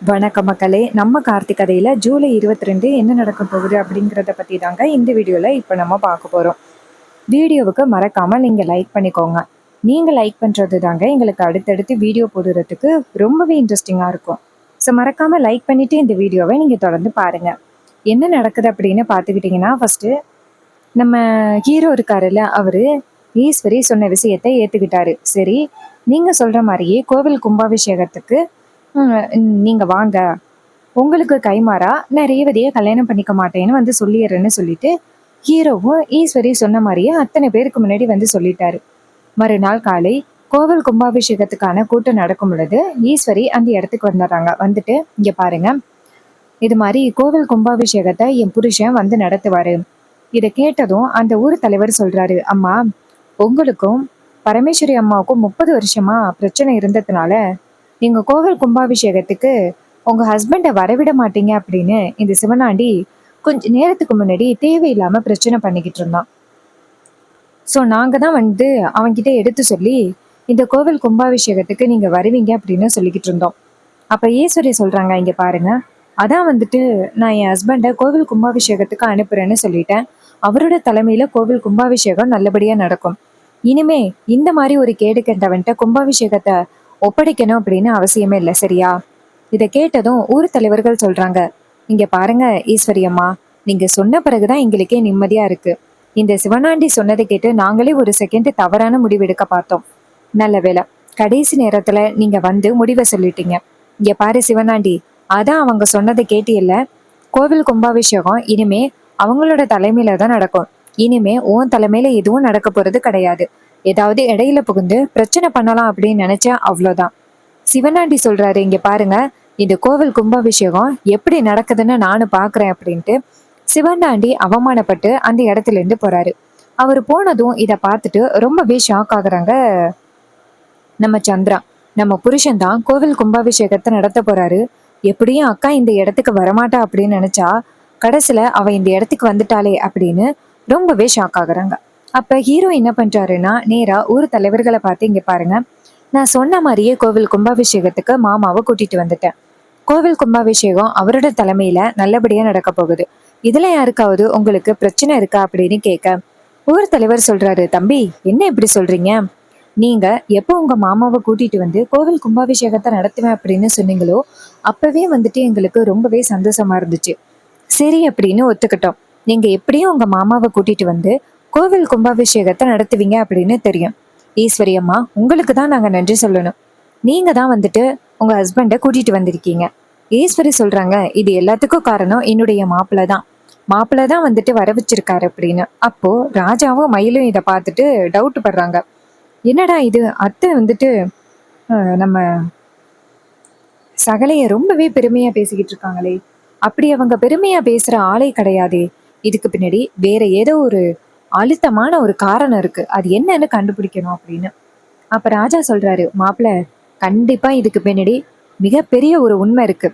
வணக்க மக்களே. நம்ம கார்த்திக் கதையில ஜூலை 22 என்ன நடக்க போகுது அப்படிங்கிறத பத்தி தாங்க இந்த வீடியோல இப்ப நம்ம பார்க்க போறோம். வீடியோவுக்கு மறக்காம நீங்க லைக் பண்ணிக்கோங்க. நீங்க லைக் பண்றது தாங்க எங்களுக்கு அடுத்தடுத்து வீடியோ போடுறதுக்கு ரொம்பவே இன்ட்ரெஸ்டிங்கா இருக்கும். ஸோ மறக்காம லைக் பண்ணிட்டு இந்த வீடியோவை நீங்க தொடர்ந்து பாருங்க. என்ன நடக்குது அப்படின்னு பார்த்துக்கிட்டிங்கன்னா, ஃபர்ஸ்ட் நம்ம ஹீரோ இருக்காருல்ல, அவரு ஈஸ்வரி சொன்ன விஷயத்தை ஏத்துக்கிட்டாரு. சரி, நீங்க சொல்ற மாதிரியே கோவில் கும்பாபிஷேகத்துக்கு நீங்க வாங்க, உங்களுக்கு கைமாறா நான் ரேவதியை கல்யாணம் பண்ணிக்க மாட்டேன்னு வந்து சொல்லிடுறேன்னு சொல்லிட்டு ஹீரோவும் ஈஸ்வரி சொன்ன மாதிரியே அத்தனை பேருக்கு முன்னாடி வந்து சொல்லிட்டாரு. மறுநாள் காலை கோவில் கும்பாபிஷேகத்துக்கான கூட்டம் நடக்கும் பொழுது ஈஸ்வரி அந்த இடத்துக்கு வந்துடுறாங்க. வந்துட்டு, இங்க பாருங்க, இது மாதிரி கோவில் கும்பாபிஷேகத்தை என் புருஷன் வந்து நடத்துவாரு. இதை கேட்டதும் அந்த ஊர் தலைவர் சொல்றாரு, அம்மா, உங்களுக்கும் பரமேஸ்வரி அம்மாவுக்கும் 30 வருஷமா பிரச்சனை இருந்ததுனால நீங்க கோவில் கும்பாபிஷேகத்துக்கு உங்க ஹஸ்பண்டை வரவிட மாட்டீங்க அப்படின்னு இந்த சிவனாண்டி கொஞ்ச நேரத்துக்கு முன்னாடி தேவையில்லாம பிரச்சனை பண்ணிக்கிட்டு இருந்தான். ஸோ நாங்க தான் வந்து அவன்கிட்ட எடுத்து சொல்லி இந்த கோவில் கும்பாபிஷேகத்துக்கு நீங்க வருவீங்க அப்படின்னு சொல்லிக்கிட்டு இருந்தோம். அப்ப ஈஸ்வரி சொல்றாங்க, இங்க பாருங்க, அதான் வந்துட்டு நான் என் ஹஸ்பண்டை கோவில் கும்பாபிஷேகத்துக்கு அனுப்புறேன்னு சொல்லிட்டேன். அவரோட தலைமையில கோவில் கும்பாபிஷேகம் நல்லபடியா நடக்கும். இனிமே இந்த மாதிரி ஒரு கேடு கெட்டவன்ட்ட கும்பாபிஷேகத்தை ஒப்படைக்கணும் அப்படின்னு அவசியமே இல்லை, சரியா? இதை கேட்டதும் ஊர் தலைவர்கள் சொல்றாங்க, இங்க பாருங்க ஈஸ்வரி அம்மா, நீங்க சொன்ன பிறகுதான் எங்களுக்கே நிம்மதியா இருக்கு. இந்த சிவனாண்டி சொன்னதை கேட்டு நாங்களே ஒரு செகண்ட் தவறான முடிவு எடுக்க பார்த்தோம். நல்ல வேலை, கடைசி நேரத்துல நீங்க வந்து முடிவை சொல்லிட்டீங்க. இங்க பாரு சிவனாண்டி, அதான் அவங்க சொன்னதை கேட்டியல்ல, கோவில் கும்பாபிஷேகம் இனிமே அவங்களோட தலைமையில தான் நடக்கும். இனிமே உன் தலைமையில எதுவும் நடக்க போறது கிடையாது. ஏதாவது இடையில புகுந்து பிரச்சனை பண்ணலாம் அப்படின்னு நினைச்சா அவ்வளோதான். சிவனாண்டி சொல்றாரு, இங்க பாருங்க, இந்த கோவில் கும்பாபிஷேகம் எப்படி நடக்குதுன்னு நானும் பாக்குறேன் அப்படின்ட்டு சிவனாண்டி அவமானப்பட்டு அந்த இடத்துல இருந்து போறாரு. அவர் போனதும் இதை பார்த்துட்டு ரொம்பவே ஷாக் ஆகுறாங்க நம்ம சந்திரா. நம்ம புருஷன் தான் கோவில் கும்பாபிஷேகத்தை நடத்த போறாரு, எப்படியும் அக்கா இந்த இடத்துக்கு வரமாட்டா அப்படின்னு நினைச்சா கடைசியில அவ இந்த இடத்துக்கு வந்துட்டாளே அப்படின்னு ரொம்பவே ஷாக் ஆகுறாங்க. அப்ப ஹீரோ என்ன பண்றாருன்னா, நேரா ஊர் தலைவர்களை பார்த்து, இங்க பாருங்க, நான் சொன்ன மாதிரியே கோவில் கும்பாபிஷேகத்துக்கு மாமாவை கூட்டிட்டு வந்துட்டேன். கோவில் கும்பாபிஷேகம் அவரோட தலைமையில நல்லபடியா நடக்க போகுது. இதுல யாருக்காவது உங்களுக்கு பிரச்சனை இருக்கா அப்படின்னு கேட்க ஊர் தலைவர் சொல்றாரு, தம்பி, என்ன இப்படி சொல்றீங்க? நீங்க எப்போ உங்க மாமாவை கூட்டிட்டு வந்து கோவில் கும்பாபிஷேகத்தை நடத்துவேன் அப்படின்னு சொன்னீங்களோ அப்பவே வந்துட்டு எங்களுக்கு ரொம்பவே சந்தோஷமா இருந்துச்சு. சரி அப்படின்னு ஒத்துக்கிட்டோம். நீங்க எப்படியும் உங்க மாமாவை கூட்டிட்டு வந்து கோவில் கும்பாபிஷேகத்தை நடத்துவீங்க அப்படின்னு தெரியும். ஈஸ்வரி அம்மா, உங்களுக்கு தான் நாங்க நன்றி சொல்லணும். நீங்க தான் வந்துட்டு உங்க ஹஸ்பண்டை கூட்டிட்டு வந்திருக்கீங்க. ஈஸ்வரி சொல்றாங்க, இது எல்லாத்துக்கும் காரணம் என்னுடைய மாப்பிள்ளை தான் வந்துட்டு வர வச்சிருக்காரு அப்படின்னு. அப்போ ராஜாவும் மயிலும் இதை பார்த்துட்டு டவுட் படுறாங்க. என்னடா இது, அத்தை வந்துட்டு நம்ம சகலைய ரொம்பவே பெருமையா பேசிக்கிட்டு இருக்காங்களே, அப்படி அவங்க பெருமையா பேசுற ஆளே கிடையாதே, இதுக்கு பின்னாடி வேற ஏதோ ஒரு அழுத்தமான ஒரு காரணம் இருக்கு, அது என்னன்னு கண்டுபிடிக்கணும் அப்படின்னு. அப்ப ராஜா சொல்றாரு, மாப்பிள்ள, கண்டிப்பா இதுக்கு பின்னாடி மிகப்பெரிய ஒரு உண்மை இருக்கு.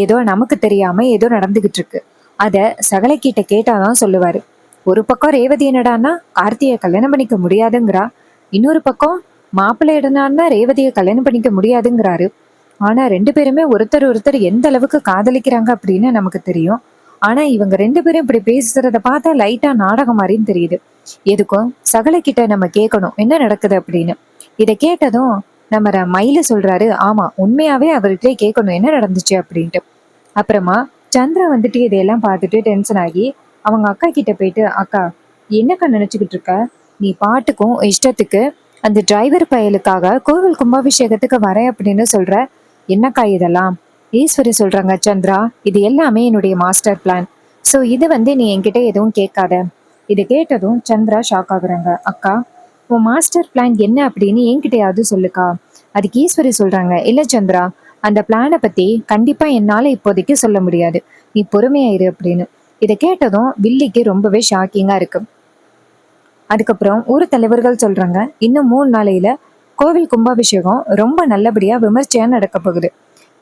ஏதோ நமக்கு தெரியாம ஏதோ நடந்துகிட்டு இருக்கு. அத சகலை கிட்ட கேட்டாதான் சொல்லுவாரு. ஒரு பக்கம் ரேவதி என்னடான்னா கார்த்தியை கல்யாணம் பண்ணிக்க முடியாதுங்கிறா, இன்னொரு பக்கம் மாப்பிள்ளை இடனான்னா ரேவதியை கல்யாணம் பண்ணிக்க முடியாதுங்கிறாரு. ஆனா ரெண்டு பேருமே ஒருத்தர் ஒருத்தர் எந்த அளவுக்கு காதலிக்கிறாங்க அப்படின்னு நமக்கு தெரியும். ஆனா இவங்க ரெண்டு பேரும் இப்படி பேசுறத பார்த்தா லைட்டா நாடகம் மாதிரின்னு தெரியுது. எதுக்கும் சகலை கிட்ட நம்ம கேட்கணும் என்ன நடக்குது அப்படின்னு. இதை கேட்டதும் நம்ம மயில சொல்றாரு, ஆமா, உண்மையாவே அவர்கிட்ட கேட்கணும் என்ன நடந்துச்சு அப்படின்ட்டு. அப்புறமா சந்திரா வந்துட்டு இதையெல்லாம் பார்த்துட்டு டென்ஷன் ஆகி அவங்க அக்கா கிட்ட போயிட்டு, அக்கா, என்னக்கா நினைச்சுக்கிட்டு இருக்க? நீ பாட்டுக்கும் இஷ்டத்துக்கு அந்த டிரைவர் பயலுக்காக கோவில் கும்பாபிஷேகத்துக்கு வரேன் அப்படின்னு சொல்ற, என்னக்கா இதெல்லாம்? ஈஸ்வரி சொல்றாங்க, சந்திரா, இது எல்லாமே என்னுடைய மாஸ்டர் பிளான். ஸோ இது வந்து நீ என்கிட்ட எதுவும் கேட்காத. இதை கேட்டதும் சந்திரா ஷாக் ஆகுறாங்க. அக்கா, உன் மாஸ்டர் பிளான் என்ன அப்படின்னு என்கிட்டயாவது சொல்லுக்கா. அதுக்கு ஈஸ்வரி சொல்றாங்க, இல்ல சந்திரா, அந்த பிளானை பத்தி கண்டிப்பா என்னால இப்போதைக்கு சொல்ல முடியாது, நீ பொறுமையா இரு அப்படின்னு. இதை கேட்டதும் வில்லிக்கு ரொம்பவே ஷாக்கிங்கா இருக்கு. அதுக்கப்புறம் ஊர் தலைவர்கள் சொல்றாங்க, இன்னும் 3 நாளையில கோவில் கும்பாபிஷேகம் ரொம்ப நல்லபடியா விமர்சையா நடக்க போகுது.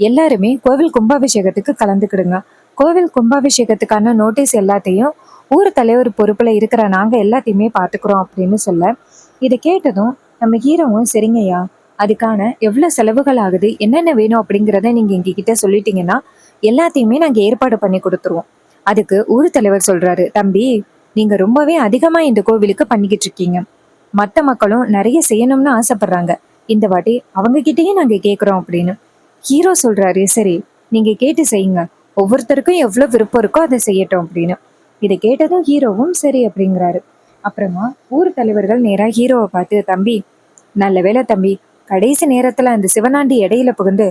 எல்லாருமே கோவில் கும்பாபிஷேகத்துக்கு கலந்துக்கிடுங்க. கோவில் கும்பாபிஷேகத்துக்கான நோட்டீஸ் எல்லாத்தையும் ஊர் தலைவர் பொறுப்புல இருக்கிற நாங்க எல்லாத்தையுமே பாத்துக்கிறோம் அப்படின்னு சொல்ல, இதை கேட்டதும் நம்ம ஹீரோவும், சரிங்கய்யா, அதுக்கான எவ்வளவு செலவுகள் ஆகுது, என்னென்ன வேணும் அப்படிங்கிறத நீங்க எங்ககிட்ட சொல்லிட்டீங்கன்னா எல்லாத்தையுமே நாங்க ஏற்பாடு பண்ணி கொடுத்துருவோம். அதுக்கு ஊர் தலைவர் சொல்றாரு, தம்பி நீங்க ரொம்பவே அதிகமா இந்த கோவிலுக்கு பண்ணிக்கிட்டு இருக்கீங்க. மத்த மக்களும் நிறைய செய்யணும்னு ஆசைப்படுறாங்க. இந்த வாட்டி அவங்க கிட்டயே நாங்க கேக்குறோம் அப்படின்னு. ஹீரோ சொல்றாரு, சரி நீங்க கேட்டு செய்யுங்க. ஒவ்வொருத்தருக்கும் எவ்வளவு விருப்பம் இருக்கோ அதை செய்யட்டும் அப்படின்னு. இதை கேட்டதும் ஹீரோவும் சரி அப்படிங்கிறாரு. அப்புறமா ஊர் தலைவர்கள் நேரா ஹீரோவை பார்த்து, தம்பி நல்ல வேளை தம்பி, கடைசி நேரத்துல அந்த சிவனாண்டி இடையில புகுந்து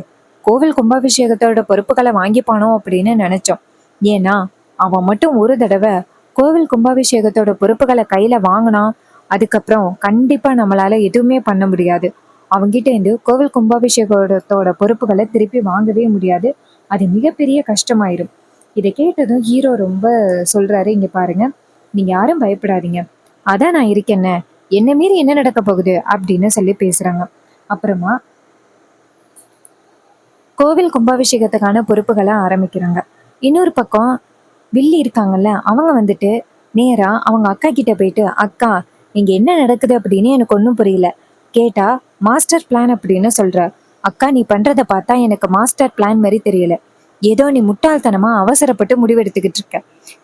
கோவில் கும்பாபிஷேகத்தோட பொறுப்புகளை வாங்கிப்பானோ அப்படின்னு நினைச்சோம். ஏன்னா அவன் மட்டும் ஒரு தடவை கோவில் கும்பாபிஷேகத்தோட பொறுப்புகளை கையில வாங்கினா அதுக்கப்புறம் கண்டிப்பா நம்மளால எதுவுமே பண்ண முடியாது. அவங்கிட்ட இருந்து கோவில் கும்பாபிஷேகத்தோட பொறுப்புகளை திருப்பி வாங்கவே முடியாது. அது மிகப்பெரிய கஷ்டமாயிரும். இதை கேட்டதும் ஹீரோ ரொம்ப சொல்றாரு, இங்க பாருங்க, நீங்க யாரும் பயப்படாதீங்க, அதான் நான் இருக்கேன்ன, என்ன மீறி என்ன நடக்க போகுது அப்படின்னு சொல்லி பேசுறாங்க. அப்புறமா கோவில் கும்பாபிஷேகத்துக்கான பொறுப்புகளை ஆரம்பிக்கிறாங்க. இன்னொரு பக்கம் வில்லி இருக்காங்கல்ல, அவங்க வந்துட்டு நேரா அவங்க அக்கா கிட்ட போயிட்டு, அக்கா இங்க என்ன நடக்குது அப்படின்னு எனக்கு ஒன்றும் புரியல. கேட்டா மாஸ்டர் பிளான் அப்படின்னு சொல்ற. அக்கா நீ பண்றத பார்த்தா எனக்கு மாஸ்டர் பிளான் மாதிரி தெரியல. ஏதோ நீ முட்டாள்தனமா அவசரப்பட்டு முடிவெடுத்துக்கிட்டு இருக்க.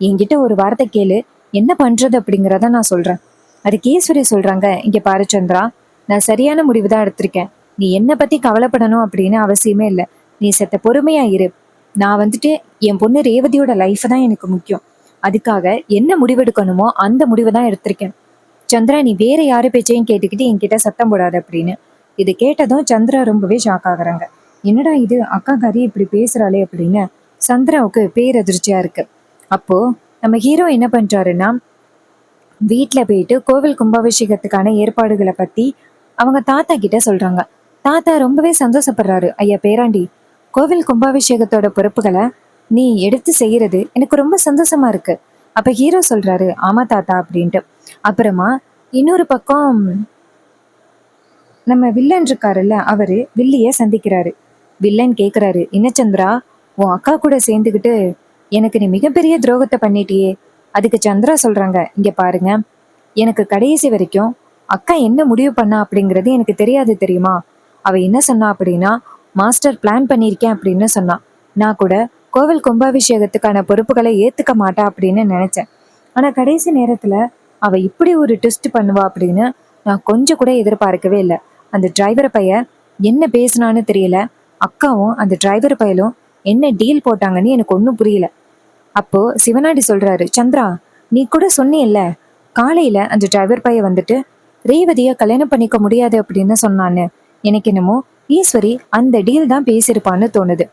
என்கிட்ட ஒரு வார்த்தை கேளு, என்ன பண்றது அப்படிங்கிறத நான் சொல்றேன். அதுக்கு ஈஸ்வரி சொல்றாங்க, இங்க பாரு சந்திரா, நான் சரியான முடிவு தான் எடுத்திருக்கேன். நீ என்னை பத்தி கவலைப்படணும் அப்படின்னு அவசியமே இல்லை. நீ செத்த பொறுமையா இரு. நான் வந்துட்டு என் பொண்ணு ரேவதியோட லைஃப் தான் எனக்கு முக்கியம். அதுக்காக என்ன முடிவெடுக்கணுமோ அந்த முடிவை தான் எடுத்திருக்கேன். சந்திரா நீ வேற யாரு பேச்சையும் கேட்டுக்கிட்டு என்கிட்ட சத்தம் போடாது அப்படின்னு. இது கேட்டதும் சந்திரா ரொம்பவே ஷாக் ஆகுறாங்க. என்னடா இது, அக்கா காரி இப்படி பேசுறாளே அப்படின்னு சந்திராவுக்கு பேரதிர்ச்சியா இருக்கு. அப்போ நம்ம ஹீரோ என்ன பண்றாருன்னா, வீட்டுல போயிட்டு கோவில் கும்பாபிஷேகத்துக்கான ஏற்பாடுகளை பத்தி அவங்க தாத்தா கிட்ட சொல்றாங்க. தாத்தா ரொம்பவே சந்தோஷப்படுறாரு. ஐயா பேராண்டி, கோவில் கும்பாபிஷேகத்தோட பொறுப்புகளை நீ எடுத்து செய்யறது எனக்கு ரொம்ப சந்தோஷமா இருக்கு. அப்ப ஹீரோ சொல்றாரு, ஆமா தாத்தா அப்படின்ட்டு. அப்புறமா இன்னொரு பக்கம் நம்ம வில்லன் இருக்காருல்ல, அவரு வில்லிய சந்திக்கிறாரு. வில்லன் கேக்குறாரு, என்ன சந்திரா, உன் அக்கா கூட சேர்ந்துக்கிட்டு எனக்கு நீ மிகப்பெரிய துரோகத்தை பண்ணிட்டியே. அதுக்கு சந்திரா சொல்றாங்க, இங்க பாருங்க, எனக்கு கடைசி வரைக்கும் அக்கா என்ன முடிவு பண்ணா அப்படிங்கிறது எனக்கு தெரியாது தெரியுமா. அவ என்ன சொன்னா அப்படின்னா, மாஸ்டர் பிளான் பண்ணியிருக்கேன் அப்படின்னு சொன்னான். நான் கூட கோவில் கும்பாபிஷேகத்துக்கான பொறுப்புகளை ஏத்துக்க மாட்டா அப்படின்னு நினைச்சேன். ஆனா கடைசி நேரத்துல அவ இப்படி ஒரு ட்விஸ்ட் பண்ணுவா அப்படின்னு நான் கொஞ்சம் கூட எதிர்பார்க்கவே இல்லை. அந்த டிரைவர் பைய என்ன பேசினான்னு தெரியல. அக்காவும் அந்த டிரைவர் பையலும் என்ன டீல் போட்டாங்கன்னு எனக்கு ஒன்றும் புரியல. அப்போ சிவனாடி சொல்றாரு, சந்திரா நீ கூட சொன்னியல்ல, காலையில அந்த டிரைவர் பைய வந்துட்டு ரேவதிய கல்யாணம் பண்ணிக்க முடியாது அப்படின்னு சொன்னான்னு. எனக்கு என்னமோ ஈஸ்வரி அந்த டீல் தான் பேசியிருப்பான்னு தோணுது.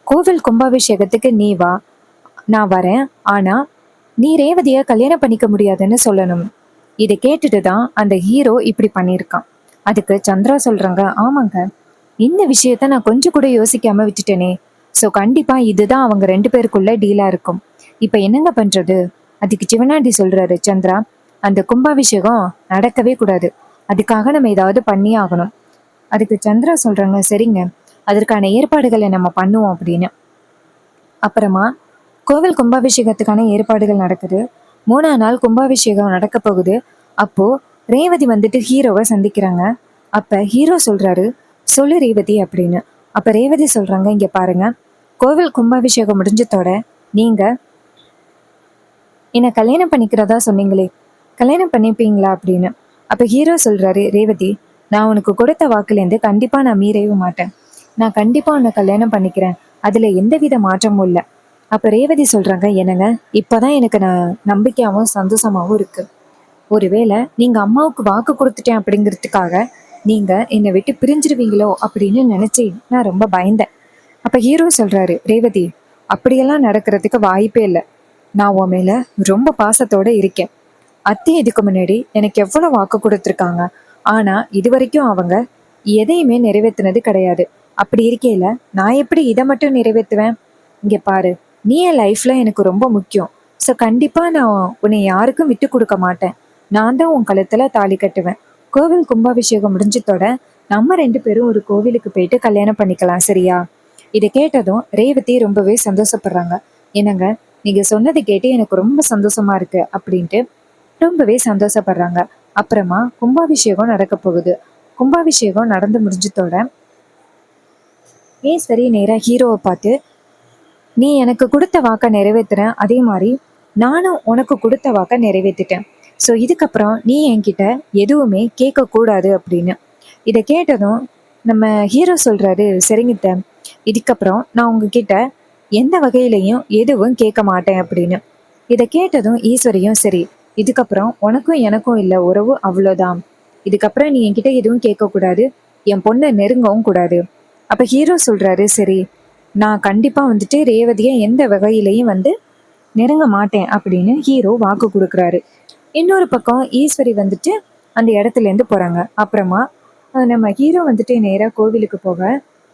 கோவில் கும்பாபிஷேகத்துக்கு நீ வா, நான் வரேன், ஆனா நீ ரேவதிய கல்யாணம் பண்ணிக்க முடியாதுன்னு சொல்லணும். இதை கேட்டுட்டு தான் அந்த ஹீரோ இப்படி பண்ணியிருக்கான். அதுக்கு சந்திரா சொல்றாங்க, ஆமாங்க, இந்த விஷயத்த நான் கொஞ்சம் கூட யோசிக்காம விட்டுட்டேனே. ஸோ கண்டிப்பா இதுதான் அவங்க ரெண்டு பேருக்குள்ள டீலா இருக்கும். இப்ப என்னங்க பண்றது? அதுக்கு சிவனாண்டி சொல்றாரு, சந்திரா அந்த கும்பாபிஷேகம் நடக்கவே கூடாது, அதுக்காக நம்ம ஏதாவது பண்ணியே ஆகணும். அதுக்கு சந்திரா சொல்றாங்க, சரிங்க, அதற்கான ஏற்பாடுகளை நம்ம பண்ணுவோம் அப்படின்னு. அப்புறமா கோவில் கும்பாபிஷேகத்துக்கான ஏற்பாடுகள் நடக்குது. 3ஆம் நாள் கும்பாபிஷேகம் நடக்க போகுது. அப்போ ரேவதி வந்துட்டு ஹீரோவை சந்திக்கிறாங்க. அப்ப ஹீரோ சொல்றாரு, சொல்லு ரேவதி அப்படின்னு. அப்ப ரேவதி சொல்றாங்க, இங்க பாருங்க, கோவில் கும்பாபிஷேகம் முடிஞ்சதோட நீங்க என்ன கல்யாணம் பண்ணிக்கிறதா சொன்னீங்களே, கல்யாணம் பண்ணிப்பீங்களா அப்படின்னு. அப்ப ஹீரோ சொல்றாரு, ரேவதி நான் உனக்கு கொடுத்த வாக்குலேருந்து கண்டிப்பா நான் மீறவே மாட்டேன். நான் கண்டிப்பா உன்னை கல்யாணம் பண்ணிக்கிறேன், அதுல எந்தவித மாற்றமும் இல்லை. அப்ப ரேவதி சொல்றாங்க, என்னங்க இப்பதான் எனக்கு நான் நம்பிக்கையாவும் சந்தோஷமாவும் இருக்கு. ஒருவேளை நீங்க அம்மாவுக்கு வாக்கு கொடுத்துட்டேன் அப்படிங்கிறதுக்காக நீங்க என்னை விட்டு பிரிஞ்சிருவீங்களோ அப்படின்னு நினைச்சு நான் ரொம்ப பயந்தேன். அப்ப ஹீரோ சொல்றாரு, ரேவதி அப்படியெல்லாம் நடக்கிறதுக்கு வாய்ப்பே இல்லை. நான் உன் மேல ரொம்ப பாசத்தோட இருக்கேன். அத்தை இதுக்கு முன்னாடி எனக்கு எவ்வளவு வாக்கு கொடுத்துருக்காங்க, ஆனா இது வரைக்கும் அவங்க எதையுமே நிறைவேற்றினது கிடையாது. அப்படி இருக்கையில நான் எப்படி இதை மட்டும் நிறைவேற்றுவேன்? இங்க பாரு, நீ என் லைஃப்ல எனக்கு ரொம்ப முக்கியம். ஸோ கண்டிப்பா நான் உன்னை யாருக்கும் விட்டு கொடுக்க மாட்டேன். நான் தான் உன் கழுத்துல தாலி கட்டுவேன். கோவில் கும்பாபிஷேகம் முடிஞ்சதோட நம்ம ரெண்டு பேரும் ஒரு கோவிலுக்கு போயிட்டு கல்யாணம் பண்ணிக்கலாம், சரியா? இதை கேட்டதும் ரேவதி ரொம்பவே சந்தோஷப்படுறாங்க. என்னங்க நீங்க சொன்னதை கேட்டு எனக்கு ரொம்ப சந்தோஷமா இருக்கு அப்படின்ட்டு ரொம்பவே சந்தோஷப்படுறாங்க. அப்புறமா கும்பாபிஷேகம் நடக்க போகுது. கும்பாபிஷேகம் நடந்து முடிஞ்சதோட ஈஸ்வரி நேராக ஹீரோவை பார்த்து, நீ எனக்கு கொடுத்த வாக்கை நிறைவேற்றுறேன், அதே மாதிரி நானும் உனக்கு கொடுத்த வாக்கை நிறைவேற்றிட்டேன். ஸோ இதுக்கப்புறம் நீ என்கிட்ட எதுவுமே கேட்கக்கூடாது அப்படின்னு. இதை கேட்டதும் நம்ம ஹீரோ சொல்கிறாரு, சரிங்கிட்ட, இதுக்கப்புறம் நான் உங்ககிட்ட எந்த வகையிலையும் எதுவும் கேட்க மாட்டேன் அப்படின்னு. இதை கேட்டதும் ஈஸ்வரியும், சரி, இதுக்கப்புறம் உனக்கும் எனக்கும் இல்லை உறவு, அவ்வளோதான். இதுக்கப்புறம் நீ என்கிட்ட எதுவும் கேட்கக்கூடாது, என் பொண்ணை நெருங்கவும் கூடாது. அப்போ ஹீரோ சொல்கிறாரு, சரி, நான் கண்டிப்பாக வந்துட்டு ரேவதியை எந்த வகையிலையும் நெருங்க மாட்டேன் அப்படின்னு ஹீரோ வாக்கு கொடுக்குறாரு. இன்னொரு பக்கம் ஈஸ்வரி வந்துட்டு அந்த இடத்துலேருந்து போகிறாங்க. அப்புறமா நம்ம ஹீரோ வந்துட்டு நேராக கோவிலுக்கு போக,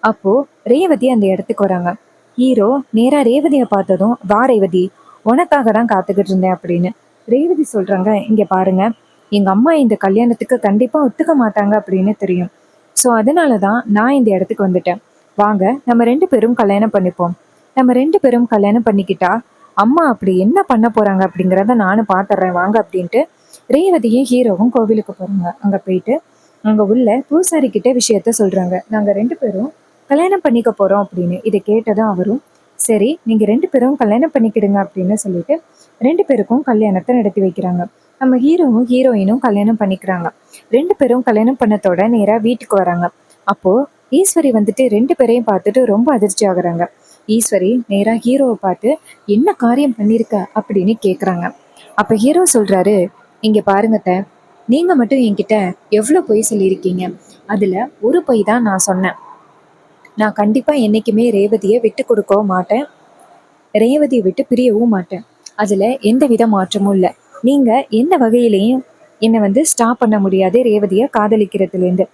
அப்போது ரேவதி அந்த இடத்துக்கு வராங்க. ஹீரோ நேராக ரேவதியை பார்த்ததும், வா ரேவதி, உனக்காக தான் காத்துக்கிட்டு இருந்தேன் அப்படின்னு. ரேவதி சொல்கிறாங்க, இங்கே பாருங்க, எங்கள் அம்மா இந்த கல்யாணத்துக்கு கண்டிப்பாக ஒத்துக்க மாட்டாங்க அப்படின்னு தெரியும். ஸோ அதனால தான் நான் இந்த இடத்துக்கு வந்துட்டேன். வாங்க நம்ம 2 பேரும் கல்யாணம் பண்ணிப்போம். நம்ம 2 பேரும் கல்யாணம் பண்ணிக்கிட்டா அம்மா அப்படி என்ன பண்ண போகிறாங்க அப்படிங்கிறத நானும் பார்த்துட்றேன் வாங்க அப்படின்ட்டு ரேவதியும் ஹீரோவும் கோவிலுக்கு போகிறாங்க. அங்கே போயிட்டு அங்கே உள்ள பூசாரி கிட்ட விஷயத்த சொல்கிறாங்க, நாங்கள் 2 பேரும் கல்யாணம் பண்ணிக்க போகிறோம் அப்படின்னு. இதை கேட்டதும் அவரும், சரி, நீங்கள் 2 பேரும் கல்யாணம் பண்ணிக்கிடுங்க அப்படின்னு சொல்லிட்டு 2 பேருக்கும் கல்யாணத்தை நடத்தி வைக்கிறாங்க. நம்ம ஹீரோவும் ஹீரோயினும் கல்யாணம் பண்ணிக்கிறாங்க. 2 பேரும் கல்யாணம் பண்ணத்தோட நேராக வீட்டுக்கு வராங்க. அப்போது ஈஸ்வரி வந்துட்டு 2 பேரையும் பார்த்துட்டு ரொம்ப அதிர்ச்சி ஆகுறாங்க. ஈஸ்வரி நேராக ஹீரோவை பார்த்து, என்ன காரியம் பண்ணியிருக்க அப்படின்னு கேட்குறாங்க. அப்போ ஹீரோ சொல்கிறாரு, இங்கே பாருங்கத்த, நீங்கள் மட்டும் என்கிட்ட எவ்வளோ பொய் சொல்லியிருக்கீங்க, அதில் ஒரு பொய் தான் நான் சொன்னேன். நான் கண்டிப்பாக என்றைக்குமே ரேவதியை விட்டு கொடுக்கவும் மாட்டேன், ரேவதியை விட்டு பிரியவும் மாட்டேன். அதில் எந்த வித மாற்றமும் இல்லை. நீங்கள் எந்த வகையிலையும் என்னை ஸ்டாப் பண்ண முடியாது ரேவதியை காதலிக்கிறதுலேருந்து.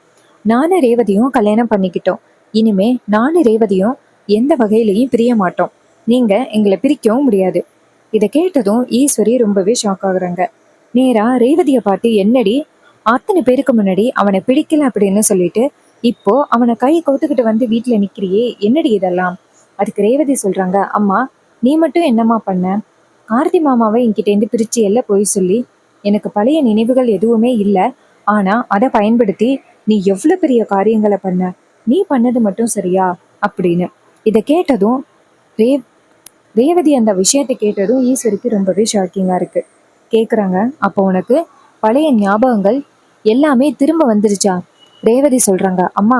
நானும் ரேவதியும் கல்யாணம் பண்ணிக்கிட்டோம். இனிமே நானும் ரேவதியும் எந்த வகையிலையும் பிரிய மாட்டோம். நீங்கள் எங்களை பிரிக்கவும் முடியாது. இதை கேட்டதும் ஈஸ்வரி ரொம்பவே ஷாக் ஆகுறாங்க. நேராக ரேவதியை பார்த்து, என்னடி அத்தனை பேருக்கு முன்னாடி அவனை பிடிக்கல அப்படின்னு சொல்லிட்டு இப்போ அவனை கை கவுத்துக்கிட்டு வீட்டில் நிற்கிறியே, என்னடி இதெல்லாம்? அதுக்கு ரேவதி சொல்கிறாங்க, அம்மா, நீ மட்டும் என்னம்மா பண்ண? கார்த்தி மாமாவை என்கிட்டேருந்து பிரித்து எல்லாம் போய் சொல்லி எனக்கு பழைய நினைவுகள் எதுவுமே இல்லை. ஆனால் அதை பயன்படுத்தி நீ எவ்வளோ பெரிய காரியங்களை பண்ண, நீ பண்ணது மட்டும் சரியா அப்படின்னு. இதை கேட்டதும் ரேவதி அந்த விஷயத்தை கேட்டதும் ஈஸ்வரிக்கு ரொம்பவே ஷாக்கிங்காக இருக்குது. கேட்குறாங்க, அப்போ உனக்கு பழைய ஞாபகங்கள் எல்லாமே திரும்ப வந்துருச்சா? ரேவதி சொல்கிறாங்க, அம்மா,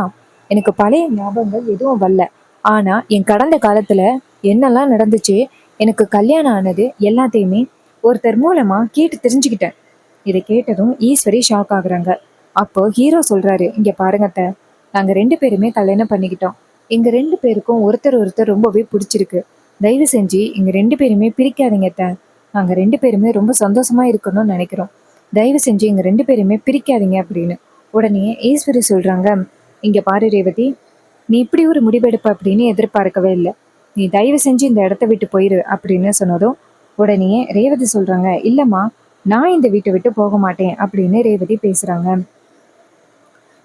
எனக்கு பழைய ஞாபகங்கள் எதுவும் வரல. ஆனால் என் கடந்த காலத்தில் என்னெல்லாம் நடந்துச்சு, எனக்கு கல்யாணம் ஆனது எல்லாத்தையுமே ஒருத்தர் மூலமாக கேட்டு தெரிஞ்சுக்கிட்டேன். இதை கேட்டதும் ஈஸ்வரி ஷாக் ஆகுறாங்க. அப்போ ஹீரோ சொல்கிறாரு, இங்கே பாருங்கத்த, நாங்கள் 2 பேருமே கல்யாணம் பண்ணிக்கிட்டோம். எங்கள் 2 பேருக்கும் ஒருத்தர் ரொம்பவே பிடிச்சிருக்கு. தயவு செஞ்சு எங்கள் 2 பேருமே பிரிக்காதீங்கத்த. நாங்கள் 2 பேருமே ரொம்ப சந்தோஷமாக இருக்கணும்னு நினைக்கிறோம். தயவு செஞ்சு எங்கள் 2 பேருமே பிரிக்காதீங்க அப்படின்னு. உடனே ஈஸ்வரி சொல்கிறாங்க, இங்கே பாரு ரேவதி, நீ இப்படி ஒரு முடிவெடுப்ப அப்படின்னு எதிர்பார்க்கவே இல்லை. நீ தயவு செஞ்சு இந்த இடத்த விட்டு போயிரு அப்படின்னு சொன்னதும் உடனே ரேவதி சொல்கிறாங்க, இல்லைம்மா, நான் இந்த வீட்டை விட்டு போக மாட்டேன் அப்படின்னு ரேவதி பேசுகிறாங்க.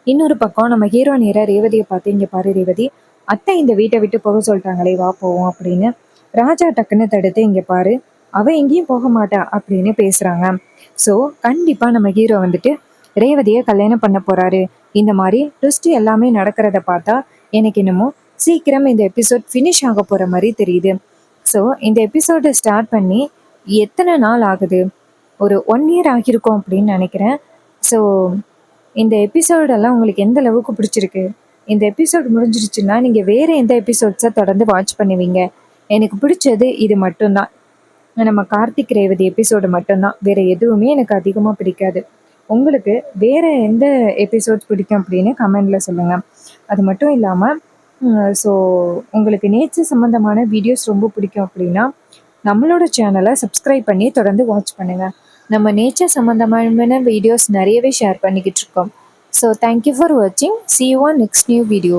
இன்னொரு பக்கம் நம்ம ஹீரோ நேராக ரேவதியை பார்த்து, இங்கே பாரு ரேவதி, அத்தை இந்த வீட்டை விட்டு போக சொல்லிட்டாங்களே, வா போவோம் அப்படின்னு. ராஜா டக்குன்னு தடுத்து, இங்கே பாரு, அவ எங்கேயும் போக மாட்டா அப்படின்னு பேசுகிறாங்க. ஸோ கண்டிப்பாக நம்ம ஹீரோ ரேவதியை கல்யாணம் பண்ண போகிறாரு. இந்த மாதிரி ட்விஸ்ட் எல்லாமே நடக்கிறத பார்த்தா எனக்கு என்னமோ சீக்கிரம் இந்த எபிசோட் ஃபினிஷ் ஆக போகிற மாதிரி தெரியுது. ஸோ இந்த எபிசோடை ஸ்டார்ட் பண்ணி எத்தனை நாள் ஆகுது? ஒரு 1 இயர் ஆகியிருக்கும் அப்படின்னு நினைக்கிறேன். ஸோ இந்த எபிசோடெல்லாம் உங்களுக்கு எந்த அளவுக்கு பிடிச்சிருக்கு? இந்த எபிசோட் முடிஞ்சிருச்சுன்னா நீங்கள் வேறு எந்த எபிசோட்ஸை தொடர்ந்து வாட்ச் பண்ணுவீங்க? எனக்கு பிடிச்சது இது மட்டும்தான், நம்ம கார்த்திக் ரேவதி எபிசோடு மட்டும்தான். வேறு எதுவுமே எனக்கு அதிகமாக பிடிக்காது. உங்களுக்கு வேறு எந்த எபிசோட்ஸ் பிடிக்கும் அப்படின்னு கமெண்டில் சொல்லுங்கள். அது மட்டும் இல்லாமல் ஸோ உங்களுக்கு நேச்சர் சம்மந்தமான வீடியோஸ் ரொம்ப பிடிக்கும் அப்படின்னா நம்மளோட சேனலை சப்ஸ்கிரைப் பண்ணி தொடர்ந்து வாட்ச் பண்ணுங்கள். நம்ம நேச்சர் சம்மந்தமான வீடியோஸ் நிறையவே ஷேர் பண்ணிக்கிட்டு இருக்கோம். ஸோ தேங்க்யூ ஃபார் வாட்சிங். See you on next new video.